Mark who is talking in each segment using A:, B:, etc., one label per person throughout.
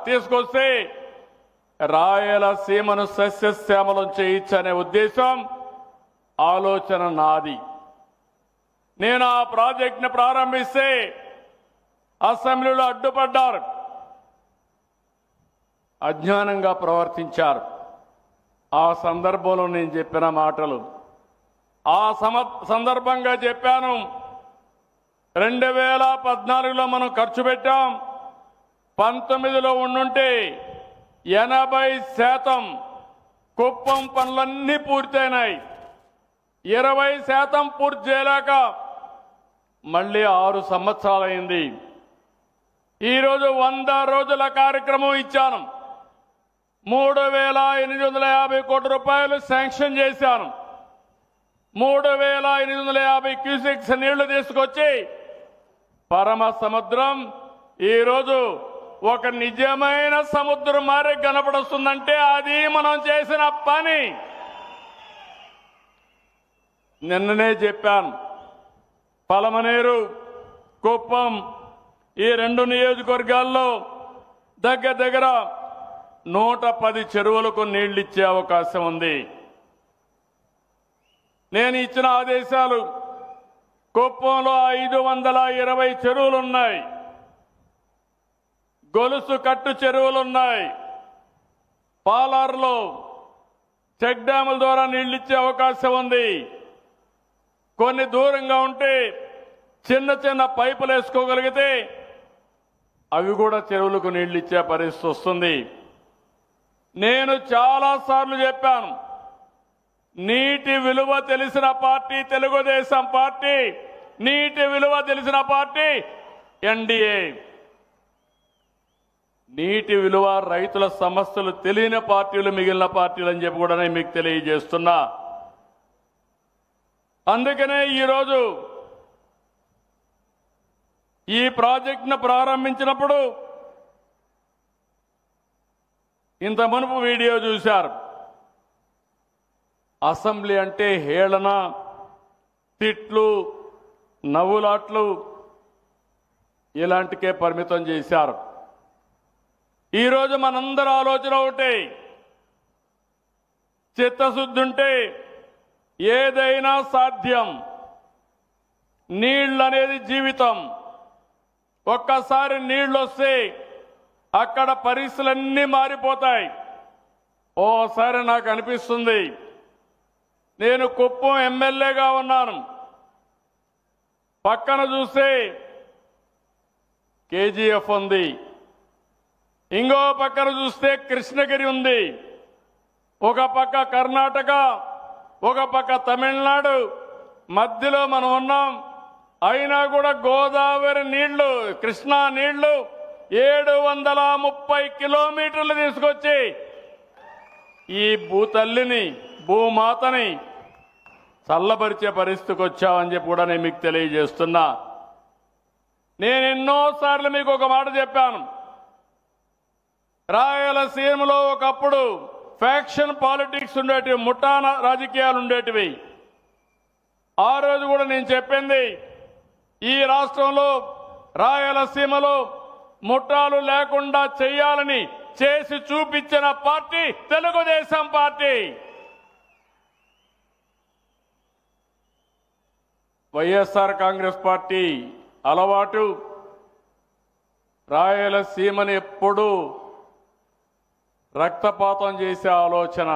A: తీసుకొస్తే రాయలసీమను సస్యశ్యామలం చేయించనే ఉద్దేశం ఆలోచన నాది. నేను ఆ ప్రాజెక్టును ప్రారంభిస్తే అసెంబ్లీలో అడ్డుపడ్డారు, అజ్ఞానంగా ప్రవర్తించారు. ఆ సందర్భంలో నేను చెప్పిన మాటలు ఆ సందర్భంగా చెప్పాను. 2014లో మనం ఖర్చు పెట్టాం. 19లో ఉండుంటే 80% కుప్పం పనులన్నీ పూర్తయినాయి. 20% పూర్తి చేయలేక మళ్ళీ 6 సంవత్సరాలైంది. ఈరోజు 100 రోజుల కార్యక్రమం ఇచ్చాను. 3,850 కోట్ల రూపాయలు శాంక్షన్ చేశాను. 3,850 క్యూసెక్స్ నీళ్లు తీసుకొచ్చి పరమ సముద్రం ఈరోజు ఒక నిజమైన సముద్రం మారే కనపడుతుందంటే అది మనం చేసిన పని. నిన్ననే చెప్పాను, పలమనేరు, కుప్పం ఈ 2 నియోజకవర్గాల్లో దగ్గర 110 చెరువులకు నీళ్లిచ్చే అవకాశం ఉంది. నేను ఇచ్చిన ఆదేశాలు, కుప్పంలో 520 చెరువులున్నాయి, గొలుసు కట్టు చెరువులున్నాయి. పాలార్లో చెక్ డ్యాముల ద్వారా నీళ్లిచ్చే అవకాశం ఉంది. కొన్ని దూరంగా ఉంటే చిన్న పైపులు వేసుకోగలిగితే అవి కూడా చెరువులకు నీళ్లిచ్చే పరిస్థితి వస్తుంది. నేను చాలాసార్లు చెప్పాను, నీటి విలువ తెలిసిన పార్టీ తెలుగుదేశం పార్టీ, నీటి విలువ తెలిసిన పార్టీ ఎన్డీఏ. నీటి విలువ, రైతుల సమస్యలు తెలియని పార్టీలు మిగిలిన పార్టీలు అని చెప్పి కూడా నేను మీకు తెలియజేస్తున్నా. అందుకనే ఈరోజు ఈ ప్రాజెక్టును ప్రారంభించినప్పుడు ఇంత మునుపు వీడియో చూశారు. అసెంబ్లీ అంటే హేళన, తిట్లు, నవ్వులాట్లు ఇలాంటికే పరిమితం చేశారు. ఈరోజు మనందరి ఆలోచన ఒకటే, చిత్తశుద్ధి ఉంటే ఏదైనా సాధ్యం. నీళ్ళు అనేది జీవితం. ఒక్కసారి నీళ్ళు వస్తే అక్కడ పరిస్థితులన్నీ మారిపోతాయి. ఓసారి నాకు అనిపిస్తుంది, నేను కుప్పం ఎమ్మెల్యేగా ఉన్నాను, పక్కన చూస్తే కేజీఎఫ్ ఉంది, ఇంకో పక్కన చూస్తే కృష్ణగిరి ఉంది, ఒక పక్క కర్ణాటక, ఒక పక్క తమిళనాడు, మధ్యలో మనం ఉన్నాం. అయినా కూడా గోదావరి నీళ్లు, కృష్ణా నీళ్లు 730 కిలోమీటర్లు తీసుకొచ్చి ఈ భూతల్లిని, భూమాతని చల్లబరిచే పరిస్థితికి వచ్చామని చెప్పి కూడా నేను మీకు తెలియజేస్తున్నా. నేను ఎన్నోసార్లు మీకు ఒక మాట చెప్పాను, రాయలసీమలో ఒకప్పుడు ఫ్యాక్షన్ పాలిటిక్స్ ఉండేటివి, ముఠా రాజకీయాలు ఉండేటివి. ఆ రోజు కూడా నేను చెప్పింది, ఈ రాష్ట్రంలో రాయలసీమలో ముఠాలు లేకుండా చేయాలని చేసి చూపించిన party Telugu Desam party. YSR Congress party అలవాటు రాయలసీమని ఎప్పుడూ రక్తపాతం చేసే ఆలోచన.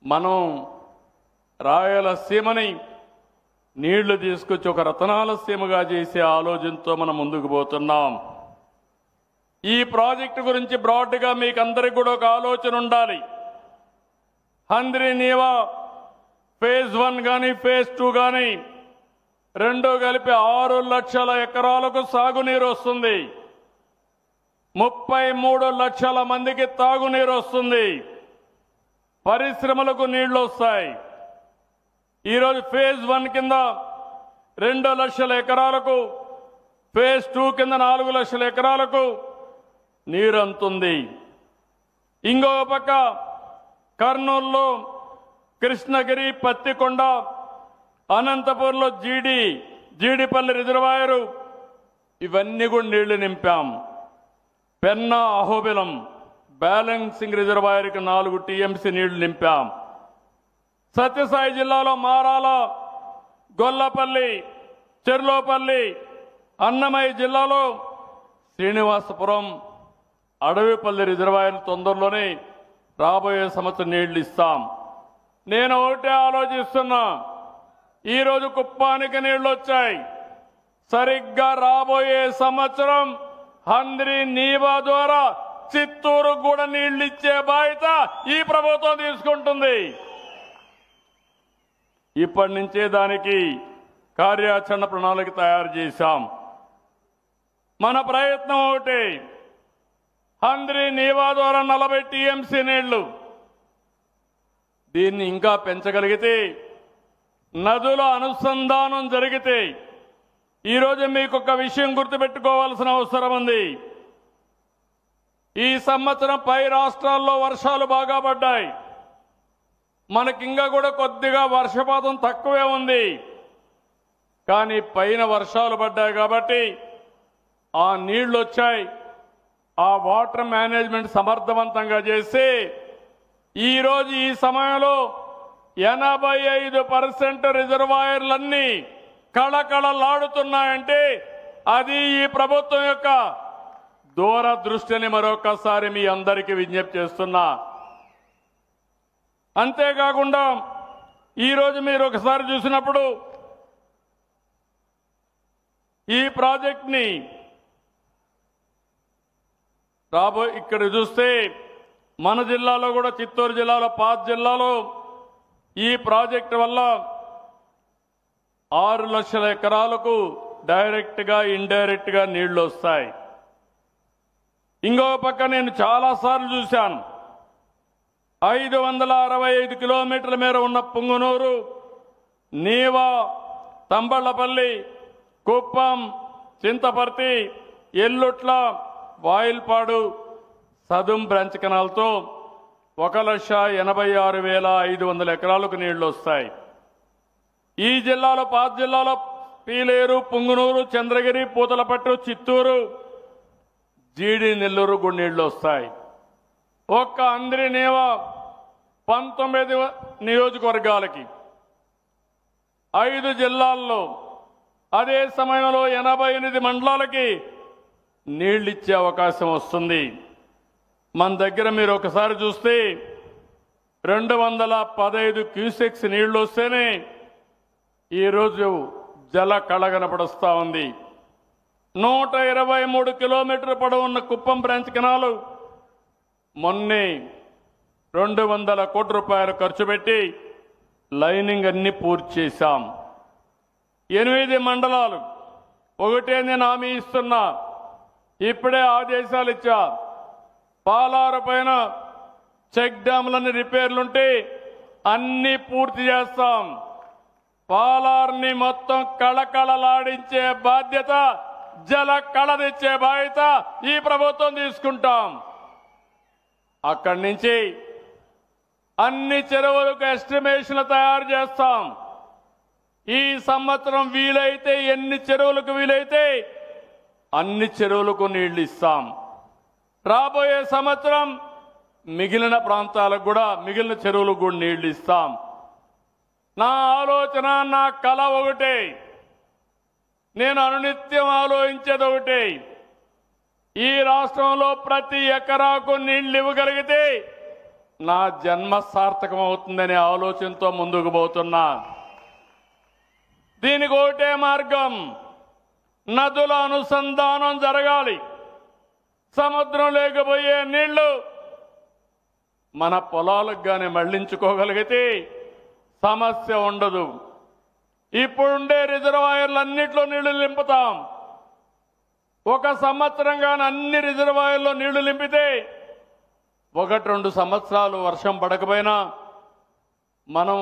A: మనం రాయలసీమని నీళ్లు తీసుకొచ్చి ఒక రతనాల సీమగా చేసే ఆలోచనతో మనం ముందుకు పోతున్నాం. ఈ ప్రాజెక్టు గురించి బ్రాడ్గా మీకు అందరికీ కూడా ఒక ఆలోచన ఉండాలి. హంద్రీ నీవా ఫేజ్ 1 కానీ ఫేజ్ 2 కానీ రెండు కలిపి 6 లక్షల ఎకరాలకు సాగునీరు వస్తుంది. 33 లక్షల మందికి తాగునీరు వస్తుంది. పరిశ్రమలకు నీళ్లు వస్తాయి. ఈరోజు ఫేజ్ 1 కింద 2 లక్షల ఎకరాలకు, ఫేజ్ 2 కింద 4 లక్షల ఎకరాలకు నీరు అందుతుంది. ఇంకో పక్క కర్నూలులో కృష్ణగిరి, పత్తికొండ, అనంతపూర్లో జీడిపల్లి రిజర్వాయరు, ఇవన్నీ కూడా నీళ్లు నింపాం. పెన్నా అహోబిలం బ్యాలెన్సింగ్ రిజర్వాయర్కి 4 టీఎంసీ నీళ్లు నింపాం. సత్యసాయి జిల్లాలో మారాల, గొల్లపల్లి, చెర్లోపల్లి, అన్నమయ్య జిల్లాలో శ్రీనివాసపురం, అడవిపల్లి రిజర్వాయర్లు తొందరలోనే రాబోయే సంవత్సరం నీళ్లు ఇస్తాం. నేను ఒకటే ఆలోచిస్తున్నా, ఈరోజు కుప్పానికి నీళ్లు వచ్చాయి. సరిగ్గా రాబోయే సంవత్సరం హంద్రి నీవా ద్వారా చిత్తూరు కూడా నీళ్లు ఇచ్చే బాధ్యత ఈ ప్రభుత్వం తీసుకుంటుంది. ఇప్పటి నుంచే దానికి కార్యాచరణ ప్రణాళిక తయారు చేశాం. మన ప్రయత్నం ఒకటి, హంద్రి నీవా ద్వారా 40 టీఎంసీ నీళ్లు, దీన్ని ఇంకా పెంచగలిగితే, నదుల అనుసంధానం జరిగితే, ఈరోజు మీకు ఒక విషయం గుర్తుపెట్టుకోవాల్సిన అవసరం ఉంది. ఈ సంవత్సరం పై రాష్ట్రాల్లో వర్షాలు బాగా పడ్డాయి. మనకింకా కూడా కొద్దిగా వర్షపాతం తక్కువే ఉంది. కానీ పైన వర్షాలు పడ్డాయి కాబట్టి ఆ నీళ్లు వచ్చాయి. ఆ వాటర్ మేనేజ్మెంట్ సమర్థవంతంగా చేసి ఈరోజు ఈ సమయంలో 85% రిజర్వాయర్లన్నీ కళకళలాడుతున్నాయంటే అది ఈ ప్రభుత్వం యొక్క దూరదృష్టిని మరొకసారి మీ అందరికీ విజ్ఞప్తి చేస్తున్నా. అంతేకాకుండా ఈరోజు మీరు ఒకసారి చూసినప్పుడు ఈ ప్రాజెక్ట్ని ఇక్కడ చూస్తే మన జిల్లాలో కూడా, చిత్తూరు జిల్లాలో, పాత జిల్లాలో ఈ ప్రాజెక్టు వల్ల 6 లక్షల ఎకరాలకు డైరెక్ట్గా ఇండైరెక్ట్గా నీళ్లు వస్తాయి. ఇంకో పక్క నేను చాలాసార్లు చూశాను, 565 కిలోమీటర్ల మేర ఉన్న పుంగనూరు, నీవా, తంబళ్లపల్లి, కుప్పం, చింతపర్తి, ఎల్లుట్ల, వాయిల్పాడు, సదుం బ్రాంచ్ కెనాల్తో 1,86,500 ఎకరాలకు నీళ్లు వస్తాయి. ఈ జిల్లాలో, పాత జిల్లాలో పీలేరు, పుంగనూరు, చంద్రగిరి, పూతలపట్టు, చిత్తూరు, జీడి, నెల్లూరు కూడా నీళ్లు వస్తాయి. ఒక్క హంద్రి నీవా 19 నియోజకవర్గాలకి, 5 జిల్లాల్లో, అదే సమయంలో 88 మండలాలకి నీళ్ళిచ్చే అవకాశం వస్తుంది. మన దగ్గర మీరు ఒకసారి చూస్తే 215 క్యూసెక్స్ నీళ్లు వస్తేనే ఈరోజు జల కళ కనపడుస్తూ ఉంది. 123 కిలోమీటర్ల పొడవున్న కుప్పం బ్రాంచ్ కెనాలు మొన్నే 200 కోట్ల రూపాయలు ఖర్చు పెట్టి లైనింగ్ అన్ని పూర్తి చేశాం. 8 మండలాలు, ఒకటే నేను హామీ ఇస్తున్నా, ఇప్పుడే ఆదేశాలు ఇచ్చా. పాలారు పైన చెక్ డ్యాములన్నీ రిపేర్లుంటే అన్ని పూర్తి చేస్తాం. పాలార్ని మొత్తం కళకళలాడించే బాధ్యత, జల కళ తెచ్చే బాధ్యత ఈ ప్రభుత్వం తీసుకుంటాం. అక్కడి నుంచి అన్ని చెరువులకు ఎస్టిమేషన్లు తయారు చేస్తాం. ఈ సంవత్సరం వీలైతే ఎన్ని చెరువులకు వీలైతే అన్ని చెరువులకు నీళ్లు ఇస్తాం. రాబోయే సంవత్సరం మిగిలిన ప్రాంతాలకు కూడా, మిగిలిన చెరువులకు కూడా నీళ్లు ఇస్తాం. నా ఆలోచన, నా కళ ఒకటే, నేను అనునిత్యం ఆలోచించేది ఒకటే, ఈ రాష్ట్రంలో ప్రతి ఎకరాకు నీళ్లు ఇవ్వగలిగితే నా జన్మ సార్థకం అవుతుందనే ఆలోచనతో ముందుకు పోతున్నా. దీనికి ఒకటే మార్గం, నదుల అనుసంధానం జరగాలి. సముద్రం లేకపోయే నీళ్లు మన పొలాలకు గాని మళ్లించుకోగలిగితే సమస్య ఉండదు. ఇప్పుడుండే రిజర్వాయర్లన్నింటిలో నీళ్లు నింపుతాం. ఒక సంవత్సరం గాని అన్ని రిజర్వాయర్లో నీళ్లు నింపితే 1-2 సంవత్సరాలు వర్షం పడకపోయినా మనం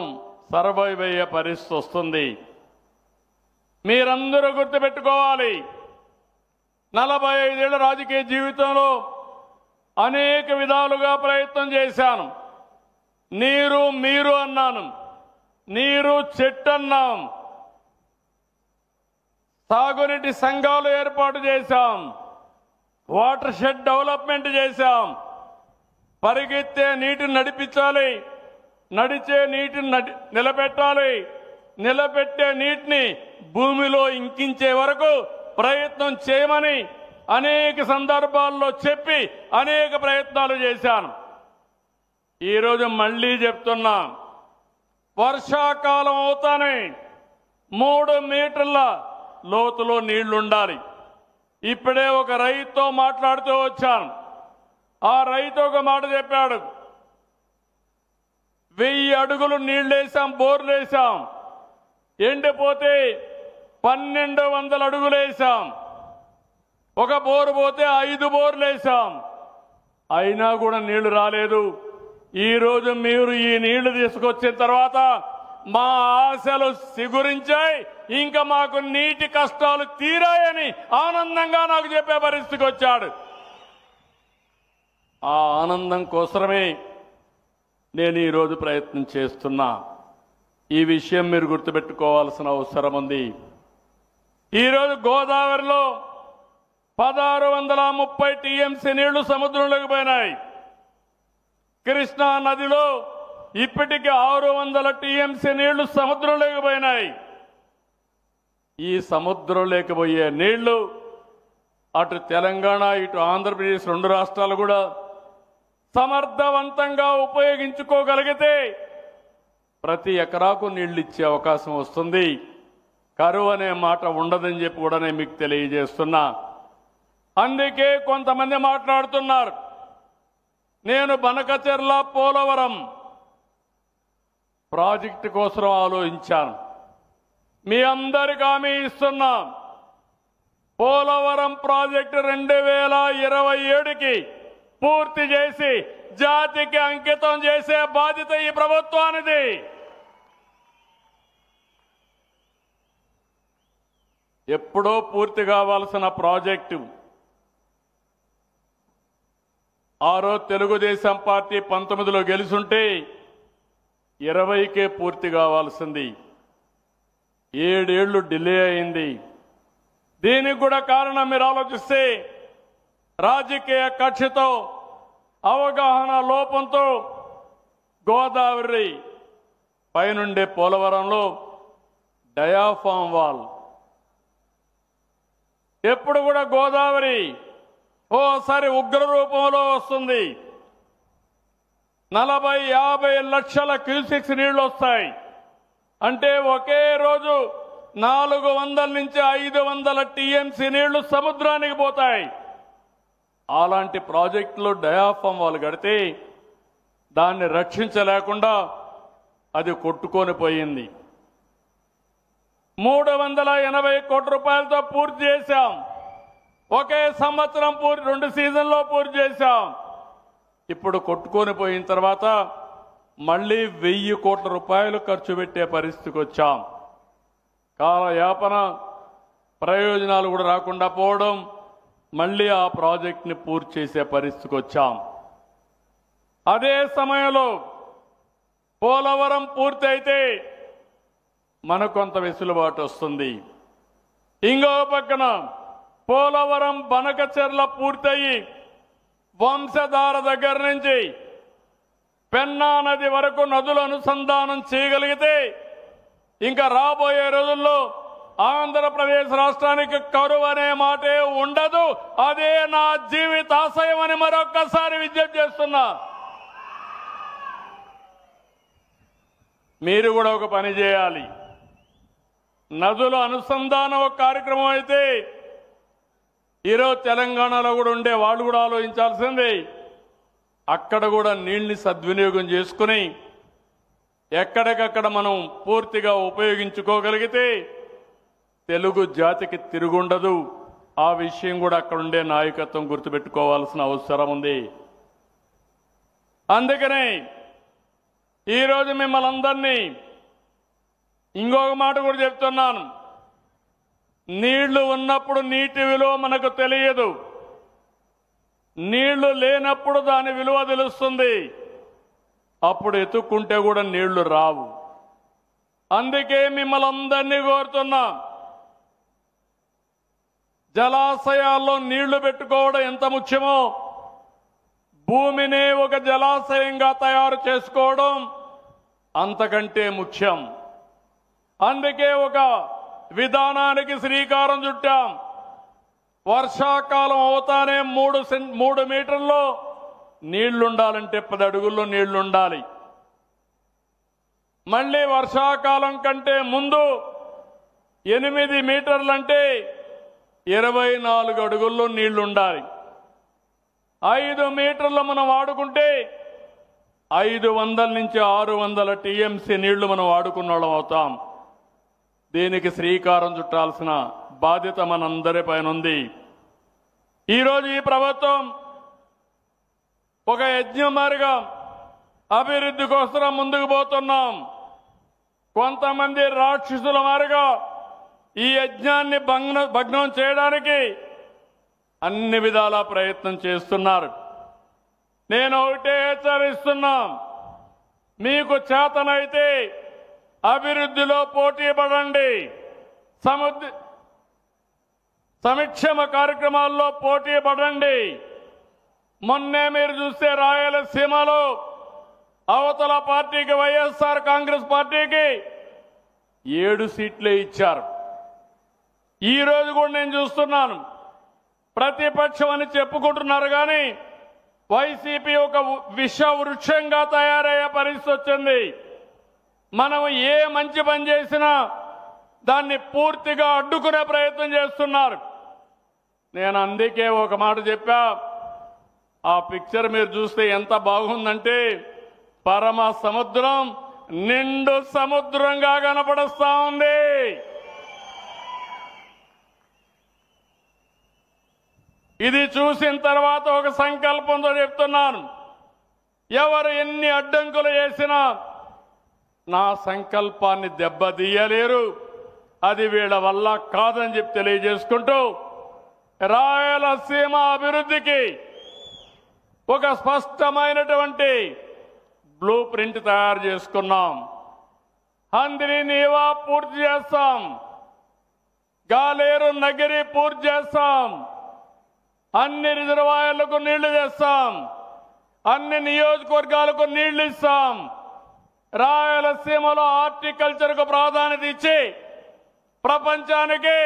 A: సర్వైవ్ అయ్యే పరిస్థితి వస్తుంది. మీరందరూ గుర్తుపెట్టుకోవాలి, 45 ఏళ్ల రాజకీయ జీవితంలో అనేక విధాలుగా ప్రయత్నం చేశాను. నీరు మీరు అన్నాను, నీరు చెట్టు అన్నాం, సాగునీటి సంఘాలు ఏర్పాటు చేశాం, వాటర్ షెడ్ డెవలప్మెంట్ చేశాం. పరిగెత్తే నీటిని నడిపించాలి, నడిచే నీటిని నిలబెట్టాలి, నిలబెట్టే నీటిని భూమిలో ఇంకించే వరకు ప్రయత్నం చేయమని అనేక సందర్భాల్లో చెప్పి అనేక ప్రయత్నాలు చేశాను. ఈరోజు మళ్ళీ చెప్తున్నా, వర్షాకాలం అవుతానే 3 మీటర్ల లోతులో నీళ్లుండాలి. ఇప్పుడే ఒక రైతుతో మాట్లాడుతూ వచ్చాను. ఆ రైతు ఒక మాట చెప్పాడు, 1000 అడుగులు నీళ్లేసాం, బోర్లేసాం, ఎండిపోతే 1200 అడుగులేసాం, ఒక బోరు పోతే 5 బోర్లేసాం, అయినా కూడా నీళ్లు రాలేదు. ఈరోజు మీరు ఈ నీళ్లు తీసుకొచ్చిన తర్వాత మా ఆశలు సిగురించాయి, ఇంకా మాకు నీటి కష్టాలు తీరాయని ఆనందంగా నాకు చెప్పే పరిస్థితికి వచ్చాడు. ఆ ఆనందం కోసమే నేను ఈరోజు ప్రయత్నం చేస్తున్నా. ఈ విషయం మీరు గుర్తుపెట్టుకోవాల్సిన అవసరం ఉంది. ఈరోజు గోదావరిలో 1630 టీఎంసీ నీళ్లు సముద్రంలోకి పోయినాయి. కృష్ణా నదిలో ఇప్పటికి 600 టీఎంసీ నీళ్లు సముద్రంలోకి పోయినాయి. ఈ సముద్రంలోకి పోయే నీళ్లు అటు తెలంగాణ ఇటు ఆంధ్రప్రదేశ్ 2 రాష్ట్రాలు కూడా సమర్థవంతంగా ఉపయోగించుకోగలిగితే ప్రతి ఎకరాకు నీళ్లు ఇచ్చే అవకాశం వస్తుంది. కరువు అనే మాట ఉండదని చెప్పి కూడా నేను మీకు తెలియజేస్తున్నా. అందుకే కొంతమంది మాట్లాడుతున్నారు, నేను బనకచెర్ల పోలవరం ప్రాజెక్టు కోసం ఆలోచించాను. మీ అందరికీ హామీ ఇస్తున్నా, పోలవరం ప్రాజెక్టు 2027కి పూర్తి చేసి జాతికి అంకితం చేసే బాధ్యత ఈ ప్రభుత్వానిది. ఎప్పుడో పూర్తి కావాల్సిన ప్రాజెక్టు ఆ రోజు తెలుగుదేశం పార్టీ 19లో గెలుచుంటే 20కే పూర్తి కావాల్సింది. 7 ఏళ్లు డిలే అయింది. దీనికి కూడా కారణం మీరు ఆలోచిస్తే రాజకీయ కక్షతో, అవగాహన లోపంతో గోదావరి పైనుండే పోలవరంలో డయాఫామ్ వాల్ ఎప్పుడు కూడా గోదావరి ఓసారి ఉగ్ర రూపంలో వస్తుంది. 40-50 లక్షల క్యూసెక్స్ నీళ్లు వస్తాయి. అంటే ఒకే రోజు 400 నుంచి 500 టీఎంసీ నీళ్లు సముద్రానికి పోతాయి. అలాంటి ప్రాజెక్టులో డయాఫామ్ వాల్ కడితే దాన్ని రక్షించలేకుండా అది కొట్టుకొని పోయింది. 380 కోట్ల రూపాయలతో పూర్తి చేశాం. ఒకే సంవత్సరం 2 సీజన్లో పూర్తి చేశాం. ఇప్పుడు కొట్టుకొని పోయిన తర్వాత మళ్ళీ 1000 కోట్ల రూపాయలు ఖర్చు పెట్టే పరిస్థితికి వచ్చాం. కాలయాపన, ప్రయోజనాలు కూడా రాకుండా పోవడం, మళ్ళీ ఆ ప్రాజెక్టుని పూర్తి చేసే పరిస్థితికి వచ్చాం. అదే సమయంలో పోలవరం పూర్తి అయితే మనకు కొంత వెసులుబాటు వస్తుంది. ఇంకో పక్కన పోలవరం బనకచెర్ల పూర్తయి వంశధార దగ్గర నుంచి పెన్నా నది వరకు నదుల అనుసంధానం చేయగలిగితే ఇంకా రాబోయే రోజుల్లో ఆంధ్రప్రదేశ్ రాష్ట్రానికి కరువు అనే మాటే ఉండదు. అదే నా జీవితాశయం అని మరొక్కసారి విజ్ఞప్తి చేస్తున్నా. మీరు కూడా ఒక పని చేయాలి. నదుల అనుసంధానం ఒక కార్యక్రమం అయితే ఈరోజు తెలంగాణలో కూడా ఉండే వాళ్ళు కూడా ఆలోచించాల్సింది, అక్కడ కూడా నీళ్ళని సద్వినియోగం చేసుకుని ఎక్కడికక్కడ మనం పూర్తిగా ఉపయోగించుకోగలిగితే తెలుగు జాతికి తిరుగుండదు. ఆ విషయం కూడా అక్కడ ఉండే నాయకత్వం గుర్తుపెట్టుకోవాల్సిన అవసరం ఉంది. అందుకనే ఈరోజు మిమ్మల్ని అందరినీ ఇంకొక మాట కూడా చెప్తున్నాను. నీళ్లు ఉన్నప్పుడు నీటి విలువ మనకు తెలియదు, నీళ్లు లేనప్పుడు దాని విలువ తెలుస్తుంది. అప్పుడు ఎత్తుక్కుంటే కూడా నీళ్లు రావు. అందుకే మిమ్మల్ని అందరినీ కోరుతున్నా, జలాశయాల్లో నీళ్లు పెట్టుకోవడం ఎంత ముఖ్యమో భూమిని ఒక జలాశయంగా తయారు చేసుకోవడం అంతకంటే ముఖ్యం. అందుకే ఒక విధానానికి శ్రీకారం చుట్టాం. వర్షాకాలం అవుతానే 3 మీటర్లో నీళ్లుండాలంటే 10 అడుగుల్లో నీళ్లుండాలి. మళ్ళీ వర్షాకాలం కంటే ముందు 8 మీటర్లంటే 24 అడుగుల్లో నీళ్లుండాలి. 5 మీటర్లు మనం వాడుకుంటే 500 నుంచి 600 టీఎంసీ నీళ్లు మనం వాడుకున్న వాళ్ళం అవుతాం. దీనికి శ్రీకారం చుట్టాల్సిన బాధ్యత మనందరి పైన ఉంది. ఈరోజు ఈ ప్రభుత్వం ఒక యజ్ఞం మారిగా అభివృద్ధి కోసం ముందుకు పోతున్నాం. కొంతమంది రాక్షసుల మారిగా ఈ యజ్ఞాన్ని భగ్నం చేయడానికి అన్ని విధాలా ప్రయత్నం చేస్తున్నారు. నేను ఒకటే హెచ్చరిస్తున్నా, మీకు చేతనైతే అభివృద్ధిలో పోటీ పడండి, సంక్షేమ కార్యక్రమాల్లో పోటీ పడండి. మొన్నే మీరు చూస్తే రాయలసీమలో అవతల పార్టీకి వైఎస్ఆర్ కాంగ్రెస్ పార్టీకి 7 సీట్లే ఇచ్చారు. ఈ రోజు కూడా నేను చూస్తున్నాను, ప్రతిపక్షం అని చెప్పుకుంటున్నారు కానీ వైసీపీ ఒక విష వృక్షంగా తయారయ్యే పరిస్థితి వచ్చింది. మనం ఏ మంచి పని చేసినా దాన్ని పూర్తిగా అడ్డుకునే ప్రయత్నం చేస్తున్నారు. నేను అందుకే ఒక మాట చెప్పా, ఆ పిక్చర్ మీరు చూస్తే ఎంత బాగుందంటే పరమ సముద్రం నిండు సముద్రంగా కనపడుస్తా ఉంది. ఇది చూసిన తర్వాత ఒక సంకల్పంతో చెప్తున్నాను, ఎవరు ఎన్ని అడ్డంకులు చేసినా నా సంకల్పాన్ని దెబ్బతీయలేరు. అది వీళ్ళ వల్ల కాదని చెప్పి తెలియజేసుకుంటూ రాయలసీమ అభివృద్ధికి ఒక స్పష్టమైనటువంటి బ్లూ ప్రింట్ తయారు చేసుకున్నాం. హంద్రి నీవా పూర్తి చేస్తాం, గాలేరు నగిరి పూర్తి చేస్తాం, అన్ని రిజర్వాయర్లకు నీళ్లు తెస్తాం, అన్ని నియోజకవర్గాలకు నీళ్లు ఇస్తాం. రాయలసీమలో హార్టికల్చర్కు ప్రాధాన్యత ఇచ్చి ప్రపంచానికి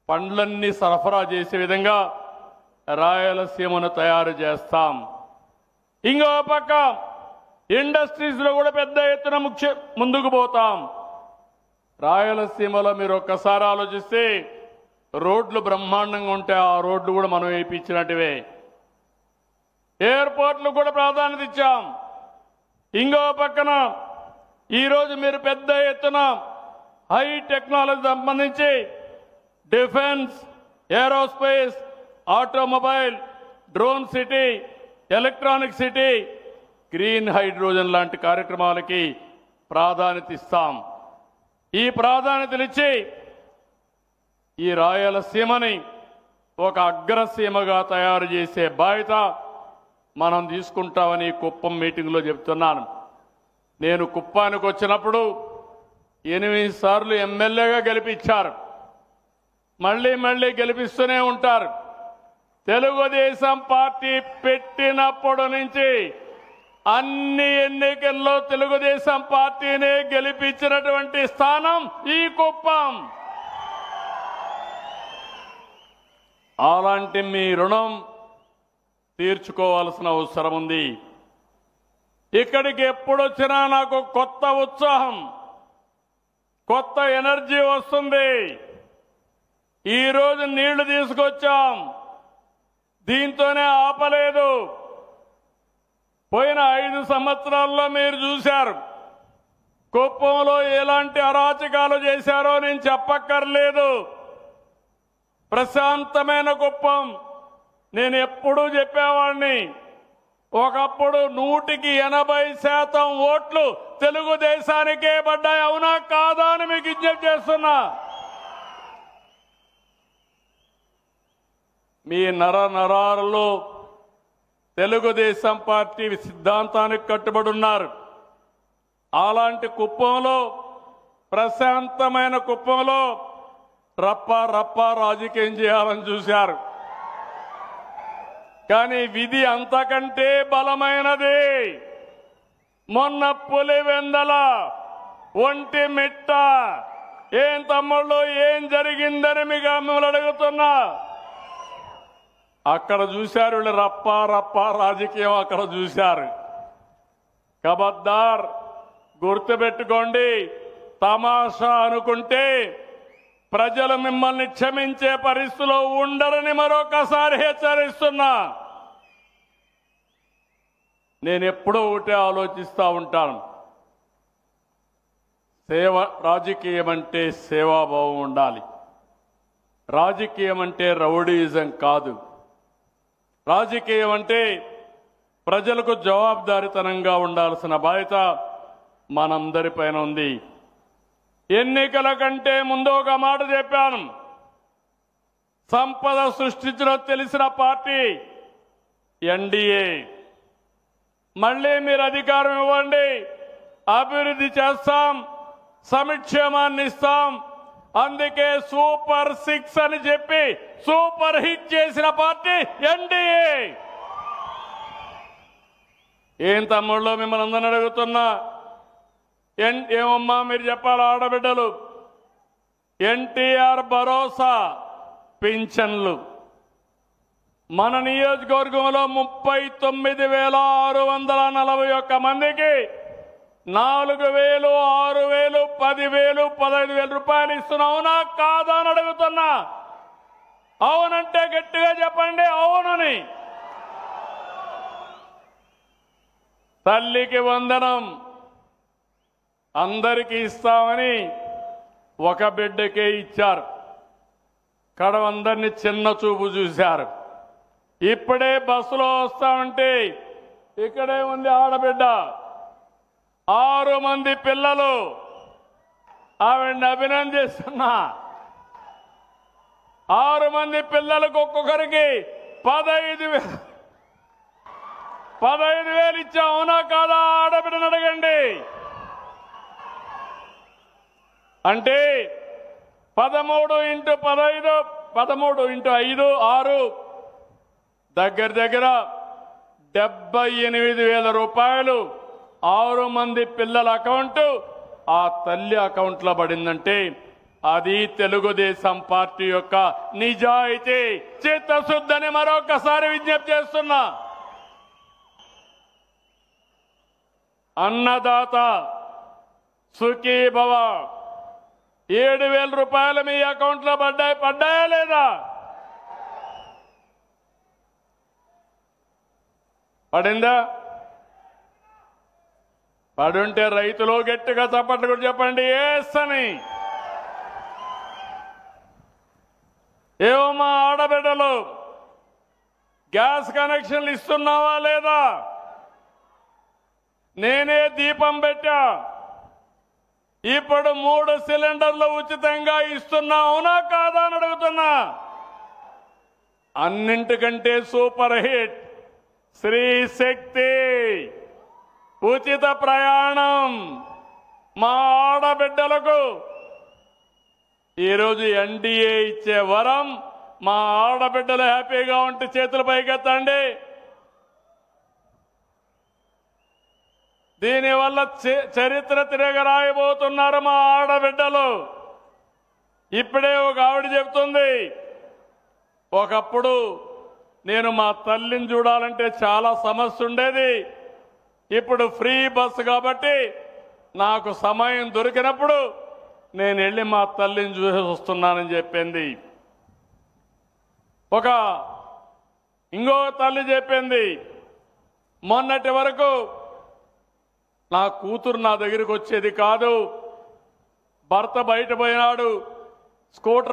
A: పండ్లన్నీ సరఫరా చేసే విధంగా రాయలసీమను తయారు చేస్తాం. ఇంకో పక్క ఇండస్ట్రీస్ లో కూడా పెద్ద ఎత్తున ముందుకు పోతాం. రాయలసీమలో మీరు ఒక్కసారి ఆలోచిస్తే రోడ్లు బ్రహ్మాండంగా ఉంటే ఆ రోడ్లు కూడా మనం వేయించినట్టువే. ఎయిర్పోర్ట్లు కూడా ప్రాధాన్యత ఇచ్చాం. ఇంకో పక్కన ఈరోజు మీరు పెద్ద ఎత్తున హై టెక్నాలజీ సంబంధించి defence, aerospace, automobile, drone city, electronic city, green hydrogen లాంటి కార్యక్రమాలకి ప్రాధాన్యత ఇస్తాం. ఈ ప్రాధాన్యతనిచ్చి ఈ రాయలసీమని ఒక అగ్రసీమగా తయారు చేసే బాధ్యత మనం తీసుకుంటామని కుప్పం మీటింగ్లో చెప్తున్నాను. నేను కుప్పానికి వచ్చినప్పుడు 8 సార్లు ఎమ్మెల్యేగా గెలిపించారు, మళ్ళీ గెలిపిస్తూనే ఉంటారు. తెలుగుదేశం పార్టీ పెట్టినప్పటి నుంచి అన్ని ఎన్నికల్లో తెలుగుదేశం పార్టీనే గెలిపించినటువంటి స్థానం ఈ కుప్పం. అలాంటి మీ రుణం తీర్చుకోవాల్సిన అవసరం ఉంది. ఇక్కడికి ఎప్పుడొచ్చినా నాకు కొత్త ఉత్సాహం, కొత్త ఎనర్జీ వస్తుంది. ఈరోజు నీళ్లు తీసుకొచ్చాం, దీంతోనే ఆపలేదు. పోయిన 5 సంవత్సరాల్లో మీరు చూశారు కుప్పంలో ఎలాంటి అరాచకాలు చేశారో నేను చెప్పక్కర్లేదు. ప్రశాంతమైన కుప్పం. నేను ఎప్పుడూ చెప్పేవాడిని, ఒకప్పుడు 100% ఓట్లు తెలుగుదేశానికే పడ్డాయి, అవునా కాదా అని మీకు విజ్ఞప్తి చేస్తున్నా. మీ నరాలలో తెలుగుదేశం పార్టీ సిద్ధాంతానికి కట్టుబడి ఉన్నారు. అలాంటి కుప్పంలో, ప్రశాంతమైన కుప్పంలో రప్ప రాజకీయం చేయాలని చూశారు. కానీ విధి అంతకంటే బలమైనది. మొన్న పులివెందల, ఒంటి మిట్ట, ఏం తమ్ముళ్ళు ఏం జరిగిందని మిమ్మల్ని అడుగుతున్నా. అక్కడ చూశారు వీళ్ళు రప్ప రాజకీయం అక్కడ చూశారు. కబద్దార్, గుర్తుపెట్టుకోండి. తమాషా అనుకుంటే ప్రజలు మిమ్మల్ని క్షమించే పరిస్థితిలో ఉండరని మరొకసారి హెచ్చరిస్తున్నా. నేను ఎప్పుడూ ఒకటే ఆలోచిస్తూ ఉంటాను. రాజకీయం అంటే సేవాభావం ఉండాలి. రాజకీయం అంటే రౌడీయిజం కాదు. రాజకీయం అంటే ప్రజలకు జవాబుదారీతనంగా ఉండాల్సిన బాధ్యత మనందరిపైన ఉంది. ఎన్నికల కంటే ముందు ఒక మాట చెప్పాను. సంపద సృష్టించడం తెలిసిన పార్టీ ఎన్డీఏ. మళ్ళీ మీరు అధికారం ఇవ్వండి, అభివృద్ధి చేస్తాం, సంక్షేమాన్ని ఇస్తాం. అందుకే సూపర్ 6 అని చెప్పి సూపర్ హిట్ చేసిన పార్టీ ఎన్డీఏ. ఏం తమ్ముళ్ళు మిమ్మల్ని అందరిని అడుగుతున్నా, ఏమమ్మా మీరు చెప్పాలి ఆడబిడ్డలు. ఎన్టీఆర్ భరోసా పింఛన్లు మన నియోజకవర్గంలో 39,641 మందికి 4,000, 6,000, 10,000, 15,000 రూపాయలు ఇస్తున్నా. అవునా కాదా అని అడుగుతున్నా. అవునంటే గట్టిగా చెప్పండి అవునని. తల్లికి వందనం అందరికీ ఇస్తామని ఒక బిడ్డకే ఇచ్చారు. కడవందరిని చిన్న చూపు చూశారు. ఇప్పుడే బస్సులో వస్తామంటే ఇక్కడే ఉంది ఆడబిడ్డ, 6 మంది పిల్లలు. ఆవిడని అభినందిస్తున్నా. 6 మంది పిల్లలకు ఒక్కొక్కరికి 15,000 ఇచ్చా. అవునా కాదా ఆడబిడ్డను అడగండి. అంటే 13 × 15, 13 × 5, 6 దగ్గర 78,000 రూపాయలు 6 మంది పిల్లల అకౌంట్ ఆ తల్లి అకౌంట్లో పడిందంటే అది తెలుగుదేశం పార్టీ యొక్క నిజాయితీ, చిత్తశుద్ధిని మరొకసారి విజ్ఞప్తి చేస్తున్నా. అన్నదాత సుఖీ భవ 7,000 రూపాయలు మీ అకౌంట్లో పడ్డాయా లేదా? పడిందా? పడుంటే రైతులు గట్టిగా చప్పట్లు కూడా చెప్పండి ఎస్ అని. ఏమమ్మా ఆడబిడ్డలు గ్యాస్ కనెక్షన్లు ఇస్తున్నావా లేదా? నేనే దీపం పెట్టా. ఇప్పుడు 3 సిలిండర్లు ఉచితంగా ఇస్తున్నా. అవునా కాదా అని అడుగుతున్నా. అన్నింటికంటే సూపర్ హిట్ శ్రీ శక్తి ఉచిత ప్రయాణం మా ఆడబిడ్డలకు. ఈరోజు ఎన్డీఏ ఇచ్చే వరం. మా ఆడబిడ్డలు హ్యాపీగా ఉంటే చేతులు పైకెత్తండి. దీనివల్ల చరిత్ర తిరగరాయబోతున్నారు మా ఆడబిడ్డలు. ఇప్పుడే ఒక ఆవిడ చెబుతుంది, ఒకప్పుడు నేను మా తల్లిని చూడాలంటే చాలా సమస్య ఉండేది. ఇప్పుడు ఫ్రీ బస్సు కాబట్టి నాకు సమయం దొరికినప్పుడు నేను వెళ్ళి మా తల్లిని చూసి వస్తున్నానని చెప్పింది. ఇంకో తల్లి చెప్పింది, మొన్నటి వరకు నా కూతురు నా దగ్గరికి వచ్చేది కాదు, భర్త బయట పోయినాడు, స్కూటర్